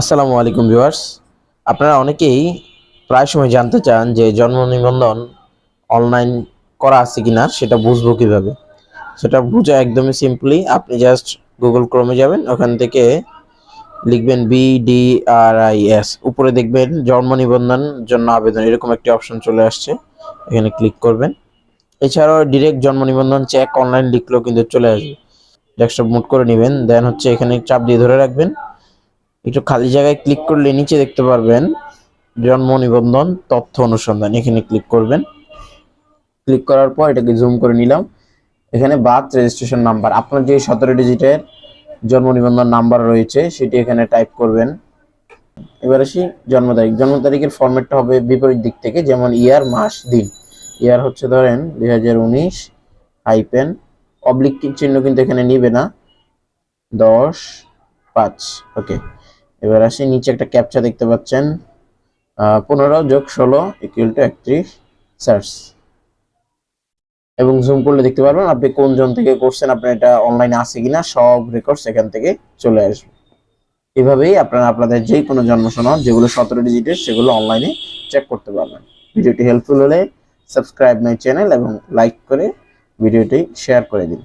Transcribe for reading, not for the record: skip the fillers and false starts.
আসসালামু আলাইকুম ভিউয়ার্স। আপনারা অনেকেই প্রায় সময় জানতে চান যে জন্ম নিবন্ধন অনলাইন করা আছে কিনা সেটা বুঝবো কিভাবে। সেটা বোঝা একদমই সিম্পলি, আপনি জাস্ট গুগল ক্রোমে যাবেন, ওখান থেকে লিখবেন BDRIS, উপরে দেখবেন জন্ম নিবন্ধন জন্য আবেদন, এরকম একটি অপশন চলে আসছে, এখানে ক্লিক করবেন। এছাড়াও ডিরেক্ট জন্ম নিবন্ধন চেক অনলাইন লিখলেও কিন্তু চলে আসবে। ডেস্কটপ মুট করে নেবেন, দেন হচ্ছে এখানে চাপ দিয়ে ধরে রাখবেন। একটু খালি জায়গায় ক্লিক করলে নিচে দেখতে পারবেন জন্ম নিবন্ধন তথ্য অনুসন্ধান, এখানে ক্লিক করবেন। ক্লিক করার পর এটাকে জুম করে নিলাম। এখানে বার্থ রেজিস্ট্রেশন নাম্বার, আপনার যে 17 ডিজিটের জন্ম নিবন্ধন নাম্বার রয়েছে সেটি এখানে টাইপ করবেন। এবার আসি জন্ম তারিখ। জন্ম তারিখের ফরম্যাটটা হবে বিপরীত দিক থেকে, যেমন ইয়ার, মাস, দিন। ইয়ার হচ্ছে ধরেন 2019 হাইপেন অবলিক চিহ্ন কিন্তু এখানে নিবে না, 10/5। ওকে, এবার আসি নিচে একটা ক্যাপচা দেখতে পাচ্ছেন, 15+16 = 31, সার্চ। এবং জুম করলে দেখতে পারবেন আপনি কোন জন থেকে করছেন, আপনার এটা অনলাইনে আছে কিনা সব রেকর্ডস এখান থেকে চলে আসবে। এভাবেই আপনারা আপনাদের যে কোনো জন্ম সনদ যেগুলো 17 ডিজিটের সেগুলো অনলাইনে চেক করতে পারবেন। ভিডিওটি হেল্পফুল হলে সাবস্ক্রাইব মাই চ্যানেল এবং লাইক করে ভিডিওটি শেয়ার করে দিন।